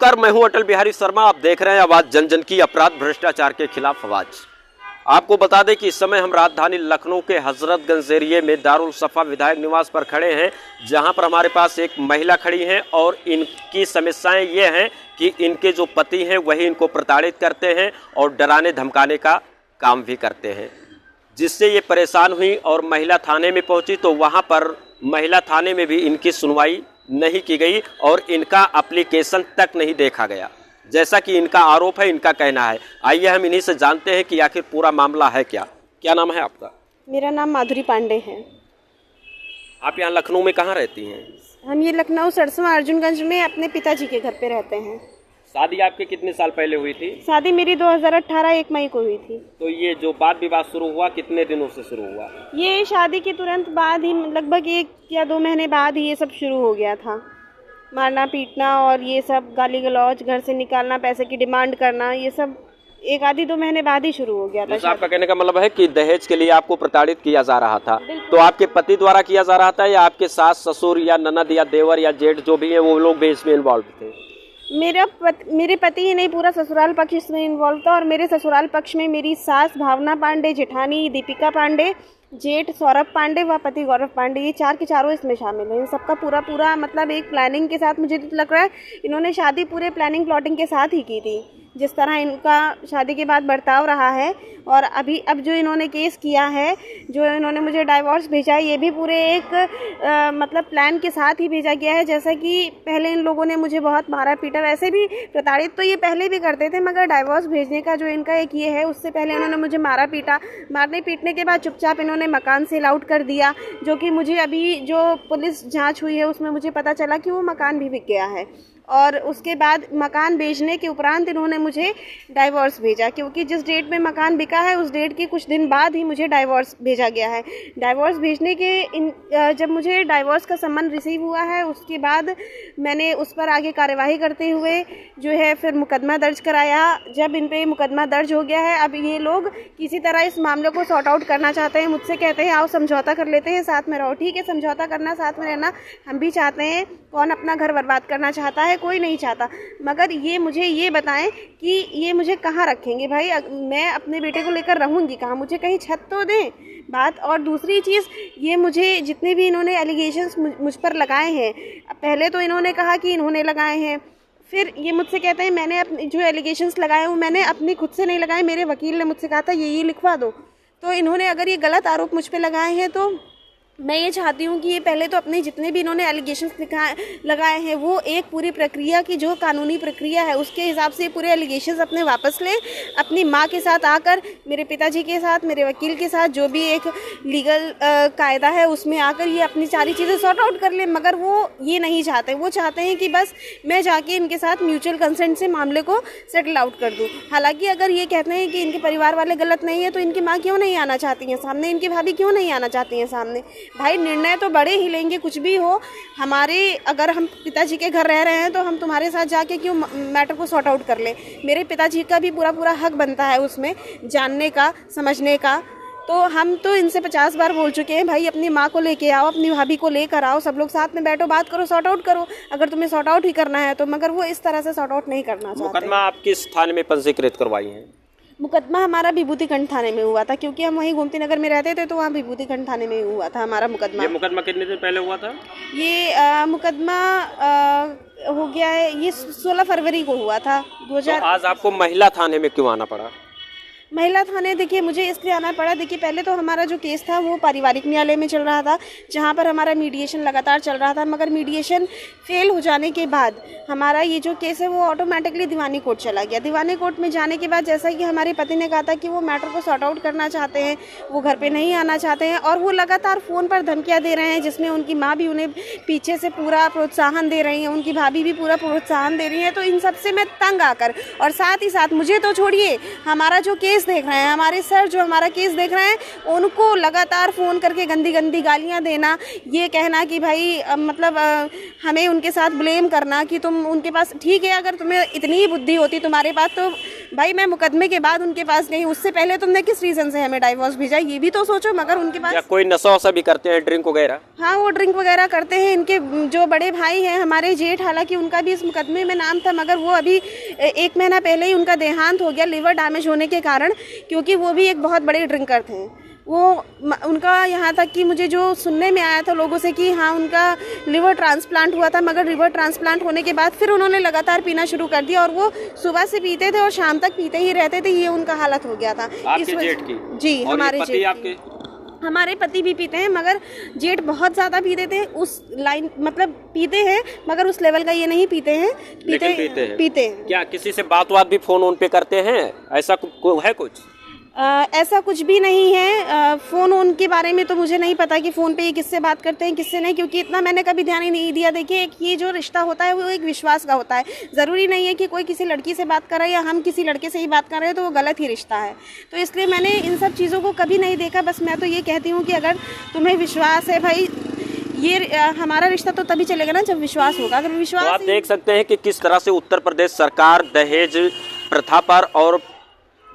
नमस्कार, मैं हूं अटल बिहारी शर्मा। आप देख रहे हैं आवाज जन जन की, अपराध भ्रष्टाचार के खिलाफ आवाज। आपको बता दें कि इस समय हम राजधानी लखनऊ के हजरतगंज एरिए में दारुल सफा विधायक निवास पर खड़े हैं, जहां पर हमारे पास एक महिला खड़ी है और इनकी समस्याएं ये हैं कि इनके जो पति हैं वही इनको प्रताड़ित करते हैं और डराने धमकाने का काम भी करते हैं, जिससे ये परेशान हुई और महिला थाने में पहुंची तो वहां पर महिला थाने में भी इनकी सुनवाई नहीं की गई और इनका एप्लीकेशन तक नहीं देखा गया, जैसा कि इनका आरोप है, इनका कहना है। आइए हम इन्हीं से जानते हैं कि आखिर पूरा मामला है क्या। क्या नाम है आपका? मेरा नाम माधुरी पांडे है। आप यहाँ लखनऊ में कहाँ रहती हैं? हम ये लखनऊ सरसों अर्जुनगंज में अपने पिताजी के घर पे रहते हैं। शादी आपके कितने साल पहले हुई थी? शादी मेरी 2018 1 मई को हुई थी। तो ये जो वाद विवाद शुरू हुआ कितने दिनों से शुरू हुआ? ये शादी के तुरंत बाद ही, लगभग 1 या 2 महीने बाद ही ये सब शुरू हो गया था। मारना पीटना और ये सब, गाली गलौज, घर से निकालना, पैसे की डिमांड करना, ये सब 1 आधी 2 महीने बाद ही शुरू हो गया था। आपका कहने का मतलब है कि दहेज के लिए आपको प्रताड़ित किया जा रहा था। तो आपके पति द्वारा किया जा रहा था या आपके सास ससुर या ननद या देवर या जेठ जो भी है वो लोग भी इसमें इन्वॉल्व थे? मेरे पति ही नहीं, पूरा ससुराल पक्ष इसमें इन्वॉल्व था। और मेरे ससुराल पक्ष में मेरी सास भावना पांडे, जेठानी दीपिका पांडे, जेठ सौरभ पांडे व पति गौरव पांडे, ये 4 के चारों इसमें शामिल हैं। इन सबका पूरा मतलब एक प्लानिंग के साथ, मुझे तो लग रहा है इन्होंने शादी पूरे प्लानिंग प्लॉटिंग के साथ ही की थी। जिस तरह इनका शादी के बाद बर्ताव रहा है और अब जो इन्होंने केस किया है, जो इन्होंने मुझे डाइवोर्स भेजा है, ये भी पूरे एक मतलब प्लान के साथ ही भेजा गया है। जैसा कि पहले इन लोगों ने मुझे बहुत मारा पीटा, वैसे भी प्रताड़ित तो ये पहले भी करते थे, मगर डाइवोर्स भेजने का जो इनका एक ये है, उससे पहले इन्होंने मुझे मारा पीटा। मारने पीटने के बाद चुपचाप इन्होंने मकान सेल आउट कर दिया, जो कि मुझे अभी जो पुलिस जाँच हुई है उसमें मुझे पता चला कि वो मकान भी बिक गया है। और उसके बाद मकान बेचने के उपरांत इन्होंने मुझे डाइवोर्स भेजा, क्योंकि जिस डेट में मकान बिका है उस डेट के कुछ दिन बाद ही मुझे डाइवोर्स भेजा गया है। डाइवोर्स भेजने के जब मुझे डाइवोर्स का सम्मन रिसीव हुआ है, उसके बाद मैंने उस पर आगे कार्यवाही करते हुए जो है फिर मुकदमा दर्ज कराया। जब इन पे मुकदमा दर्ज हो गया है, अब ये लोग किसी तरह इस मामले को सॉर्ट आउट करना चाहते हैं। मुझसे कहते हैं आओ समझौता कर लेते हैं, साथ में रहो। ठीक है, समझौता करना, साथ में रहना हम भी चाहते हैं। कौन अपना घर बर्बाद करना चाहता है? कोई नहीं चाहता। मगर ये मुझे ये बताएं कि ये मुझे कहाँ रखेंगे भाई? मैं अपने बेटे को लेकर रहूँगी कहाँ? मुझे कहीं छत तो दें बात। और दूसरी चीज़, ये मुझे जितने भी इन्होंने एलिगेशंस मुझ पर लगाए हैं, पहले तो इन्होंने कहा कि इन्होंने लगाए हैं, फिर ये मुझसे कहते हैं मैंने अपने जो एलिगेशंस लगाए वो मैंने अपनी खुद से नहीं लगाए, मेरे वकील ने मुझसे कहा था ये लिखवा दो। तो इन्होंने अगर ये गलत आरोप मुझ पर लगाए हैं तो मैं ये चाहती हूँ कि ये पहले तो अपने जितने भी इन्होंने एलिगेशंस लगाए हैं वो एक पूरी प्रक्रिया की, जो कानूनी प्रक्रिया है उसके हिसाब से पूरे एलिगेशंस अपने वापस लें। अपनी माँ के साथ आकर, मेरे पिताजी के साथ, मेरे वकील के साथ, जो भी एक लीगल कायदा है उसमें आकर ये अपनी सारी चीज़ें सॉर्ट आउट कर लें। मगर वो ये नहीं चाहते। वो चाहते हैं कि बस मैं जाके इनके साथ म्यूचुअल कंसेंट से मामले को सेटल आउट कर दूँ। हालाँकि अगर ये कहते हैं कि इनके परिवार वाले गलत नहीं है तो इनकी माँ क्यों नहीं आना चाहती हैं सामने? इनकी भाभी क्यों नहीं आना चाहती हैं सामने? भाई निर्णय तो बड़े ही लेंगे, कुछ भी हो। हमारे अगर हम पिताजी के घर रह रहे हैं तो हम तुम्हारे साथ जाके क्यों मैटर को सॉर्ट आउट कर लें? मेरे पिताजी का भी पूरा हक बनता है उसमें जानने का, समझने का। तो हम तो इनसे 50 बार बोल चुके हैं भाई अपनी माँ को लेके आओ, अपनी भाभी को लेकर आओ, सब लोग साथ में बैठो, बात करो, सॉर्ट आउट करो अगर तुम्हें सॉर्ट आउट ही करना है तो। मगर वो इस तरह से सॉर्ट आउट नहीं करना चाहते। मुकदमा आप किस थाने में पंजीकृत करवाई हैं? मुकदमा हमारा विभूतिखंड थाने में हुआ था, क्योंकि हम वहीं गोमती नगर में रहते थे तो वहाँ विभूतिखंड थाने में हुआ था हमारा मुकदमा। ये मुकदमा कितने दिन पहले हुआ था? ये मुकदमा हो गया है, ये 16 फरवरी को हुआ था 2000। तो आज आपको महिला थाने में क्यों आना पड़ा? महिला थाने देखिए मुझे इसलिए आना पड़ा, देखिए पहले तो हमारा जो केस था वो पारिवारिक न्यायालय में चल रहा था, जहाँ पर हमारा मीडिएशन लगातार चल रहा था। मगर मीडिएशन फेल हो जाने के बाद हमारा ये जो केस है वो ऑटोमेटिकली दीवानी कोर्ट चला गया। दीवानी कोर्ट में जाने के बाद जैसा कि हमारे पति ने कहा था कि वो मैटर को सॉर्ट आउट करना चाहते हैं, वो घर पर नहीं आना चाहते हैं, और वो लगातार फ़ोन पर धमकियाँ दे रहे हैं, जिसमें उनकी माँ भी उन्हें पीछे से पूरा प्रोत्साहन दे रही है, उनकी भाभी भी पूरा प्रोत्साहन दे रही है। तो इन सब से मैं तंग आकर, और साथ ही साथ मुझे तो छोड़िए, हमारा जो केस केस देख रहे हैं, हमारे सर जो हमारा केस देख रहे हैं, उनको लगातार फ़ोन करके गंदी गंदी गालियाँ देना, ये कहना कि भाई मतलब हमें उनके साथ ब्लेम करना कि तुम उनके पास, ठीक है अगर तुम्हें इतनी ही बुद्धि होती तुम्हारे पास तो भाई मैं मुकदमे के बाद उनके पास गई, उससे पहले तुमने किस रीज़न से हमें डाइवोर्स भेजा, ये भी तो सोचो। मगर उनके पास कोई नशा वशा भी करते हैं, ड्रिंक वगैरह? हाँ, वो ड्रिंक वगैरह करते हैं। इनके जो बड़े भाई हैं हमारे जेठ, हालांकि उनका भी इस मुकदमे में नाम था, मगर वो अभी 1 महीना पहले ही उनका देहांत हो गया लिवर डैमेज होने के कारण, क्योंकि वो भी एक बहुत बड़े ड्रिंकर थे। वो उनका यहाँ तक कि मुझे जो सुनने में आया था लोगों से कि हाँ उनका लिवर ट्रांसप्लांट हुआ था, मगर लिवर ट्रांसप्लांट होने के बाद फिर उन्होंने लगातार पीना शुरू कर दिया और वो सुबह से पीते थे और शाम तक पीते ही रहते थे। ये उनका हालत हो गया था। आपके जेठ की? जी, हमारे जेठ आपके? हमारे पति भी पीते हैं, मगर जेठ बहुत ज़्यादा पीते थे, उस लाइन मतलब पीते हैं मगर उस लेवल का ये नहीं पीते हैं। पीते हैं। क्या किसी से बात भी फोन पे करते हैं? ऐसा है कुछ? ऐसा कुछ भी नहीं है। फ़ोन उनके बारे में तो मुझे नहीं पता कि फ़ोन पे ये किससे बात करते हैं किससे नहीं, क्योंकि इतना मैंने कभी ध्यान ही नहीं दिया। देखिए, एक ये जो रिश्ता होता है वो एक विश्वास का होता है। ज़रूरी नहीं है कि कोई किसी लड़की से बात कर रहा है या हम किसी लड़के से ही बात कर रहे हैं तो वो गलत ही रिश्ता है। तो इसलिए मैंने इन सब चीज़ों को कभी नहीं देखा। बस मैं तो ये कहती हूँ कि अगर तुम्हें विश्वास है भाई, ये हमारा रिश्ता तो तभी चलेगा ना जब विश्वास होगा। अगर विश्वास तो आप देख सकते हैं कि किस तरह से उत्तर प्रदेश सरकार दहेज प्रथा पर और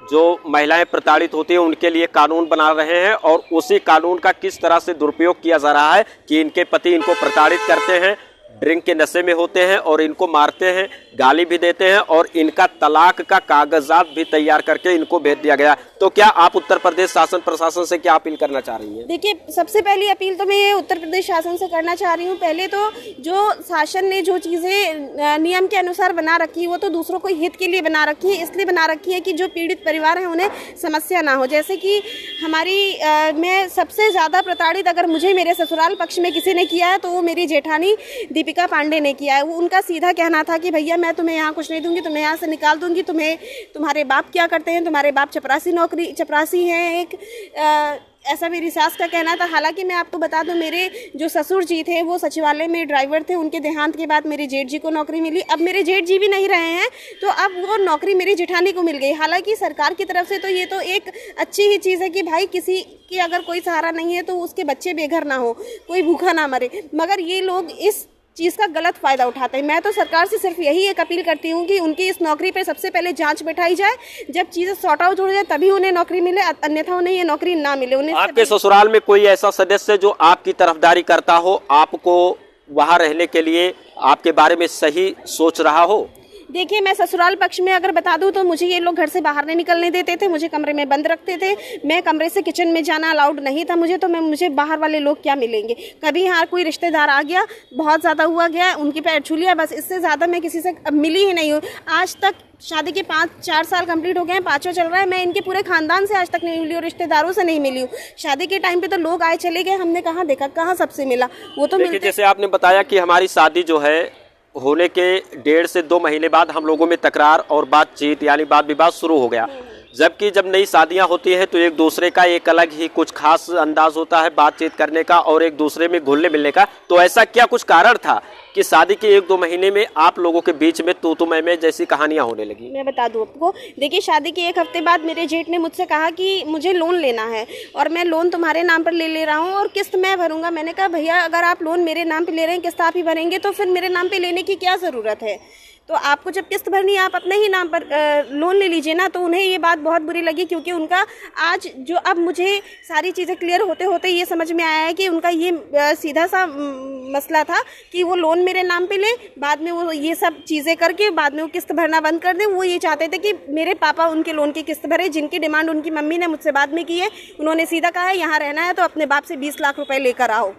जो महिलाएं प्रताड़ित होती हैं उनके लिए कानून बना रहे हैं, और उसी कानून का किस तरह से दुरुपयोग किया जा रहा है कि इनके पति इनको प्रताड़ित करते हैं, ड्रिंक के नशे में होते हैं और इनको मारते हैं, गाली भी देते हैं और इनका तलाक का कागजात भी तैयार करके इनको भेज दिया गया। तो क्या आप उत्तर प्रदेश शासन प्रशासन से क्या अपील करना चाह रही हैं? देखिए, सबसे पहली अपील तो मैं ये उत्तर प्रदेश शासन से करना चाह रही हूँ। पहले तो जो शासन ने जो चीज़ें नियम के अनुसार बना रखी है वो तो दूसरों को हित के लिए बना रखी है, इसलिए बना रखी है कि जो पीड़ित परिवार है उन्हें समस्या ना हो। जैसे कि हमारी मैं सबसे ज़्यादा प्रताड़ित अगर मुझे मेरे ससुराल पक्ष में किसी ने किया है तो वो मेरी जेठानी दीपिका पांडे ने किया है। वो उनका सीधा कहना था कि भैया मैं तुम्हें यहाँ कुछ नहीं दूंगी, तुम्हें यहाँ से निकाल दूंगी, तुम्हारे बाप क्या करते हैं, तुम्हारे बाप चपरासी हैं एक, ऐसा मेरी सास का कहना था। हालांकि मैं आपको बता दूं, मेरे जो ससुर जी थे वो सचिवालय में ड्राइवर थे, उनके देहांत के बाद मेरे जेठ जी को नौकरी मिली। अब मेरे जेठ जी भी नहीं रहे हैं तो अब वो नौकरी मेरी जेठानी को मिल गई। हालांकि सरकार की तरफ से तो ये तो एक अच्छी ही चीज़ है कि भाई किसी की अगर कोई सहारा नहीं है तो उसके बच्चे बेघर ना हो, कोई भूखा ना मरे, मगर ये लोग इस चीज़ का गलत फ़ायदा उठाते हैं। मैं तो सरकार से सिर्फ यही एक अपील करती हूँ कि उनकी इस नौकरी पे सबसे पहले जांच बैठाई जाए, जब चीज़ें सॉर्ट आउट हो जाए तभी उन्हें नौकरी मिले, अन्यथा उन्हें ये नौकरी ना मिले। उन्हें आपके ससुराल में कोई ऐसा सदस्य जो आपकी तरफदारी करता हो, आपको वहाँ रहने के लिए आपके बारे में सही सोच रहा हो? देखिए, मैं ससुराल पक्ष में अगर बता दूं तो मुझे ये लोग घर से बाहर नहीं निकलने देते थे, मुझे कमरे में बंद रखते थे। मैं कमरे से किचन में जाना अलाउड नहीं था मुझे, तो मुझे बाहर वाले लोग क्या मिलेंगे। कभी यहाँ कोई रिश्तेदार आ गया, बहुत ज़्यादा हुआ गया, उनके पैर छू लिया, बस इससे ज़्यादा मैं किसी से मिली ही नहीं हूँ आज तक। शादी के 4 साल कंप्लीट हो गए हैं, 5वां चल रहा है। मैं इनके पूरे खानदान से आज तक नहीं मिली हूँ, रिश्तेदारों से नहीं मिली हूँ। शादी के टाइम पे तो लोग आए चले गए, हमने कहाँ देखा, कहाँ सबसे मिला, वो तो मिलते। जैसे आपने बताया कि हमारी शादी जो है होने के 1.5 से 2 महीने बाद हम लोगों में तकरार और बातचीत यानी वाद विवाद शुरू हो गया। जबकि जब नई शादियां होती हैं तो एक दूसरे का एक अलग ही कुछ खास अंदाज होता है बातचीत करने का और एक दूसरे में घुलने मिलने का। तो ऐसा क्या कुछ कारण था कि शादी के 1-2 महीने में आप लोगों के बीच में तू मैं जैसी कहानियां होने लगी? मैं बता दूं आपको, देखिए, शादी के 1 हफ्ते बाद मेरे जेठ ने मुझसे कहा कि मुझे लोन लेना है और मैं लोन तुम्हारे नाम पर ले रहा हूँ और किस्त मैं भरूंगा। मैंने कहा भैया, अगर आप लोन मेरे नाम पर ले रहे हैं, किस्त आप ही भरेंगे, तो फिर मेरे नाम पर लेने की क्या ज़रूरत है। तो आपको जब किस्त भरनी है आप अपने ही नाम पर लोन ले लीजिए ना। तो उन्हें ये बात बहुत बुरी लगी, क्योंकि उनका आज जो अब मुझे सारी चीज़ें क्लियर होते होते ये समझ में आया है कि उनका ये सीधा सा मसला था कि वो लोन मेरे नाम पे ले, बाद में वो ये सब चीज़ें करके बाद में वो किस्त भरना बंद कर दें। वो ये चाहते थे कि मेरे पापा उनके लोन की किस्त भरे, जिनकी डिमांड उनकी मम्मी ने मुझसे बाद में की है। उन्होंने सीधा कहा है यहाँ रहना है तो अपने बाप से 20 लाख रुपये लेकर आओ।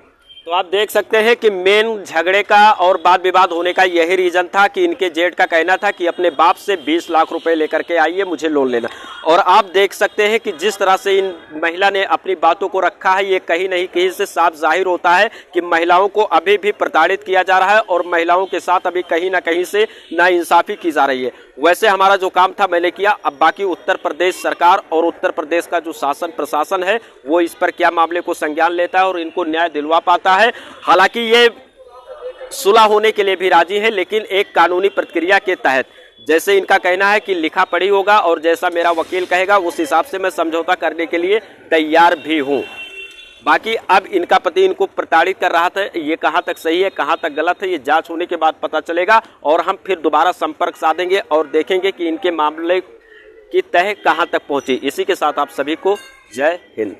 तो आप देख सकते हैं कि मेन झगड़े का और वाद विवाद होने का यही रीजन था कि इनके जेठ का कहना था कि अपने बाप से 20 लाख रुपए लेकर के आइए, मुझे लोन लेना। और आप देख सकते हैं कि जिस तरह से इन महिला ने अपनी बातों को रखा है, ये कहीं नहीं कहीं से साफ जाहिर होता है कि महिलाओं को अभी भी प्रताड़ित किया जा रहा है और महिलाओं के साथ अभी कहीं ना कहीं से नाइंसाफी की जा रही है। वैसे हमारा जो काम था मैंने किया, अब बाकी उत्तर प्रदेश सरकार और उत्तर प्रदेश का जो शासन प्रशासन है वो इस पर क्या मामले को संज्ञान लेता है और इनको न्याय दिलवा पाता है। हालांकि ये सुलह होने के लिए भी राजी है, लेकिन एक कानूनी प्रक्रिया के तहत जैसे इनका कहना है कि लिखा पढ़ी होगा और जैसा मेरा वकील कहेगा उस हिसाब से मैं समझौता करने के लिए तैयार भी हूँ। बाकी अब इनका पति इनको प्रताड़ित कर रहा था, ये कहाँ तक सही है कहाँ तक गलत है ये जांच होने के बाद पता चलेगा और हम फिर दोबारा संपर्क साधेंगे और देखेंगे कि इनके मामले की तह कहाँ तक पहुँची। इसी के साथ आप सभी को जय हिंद।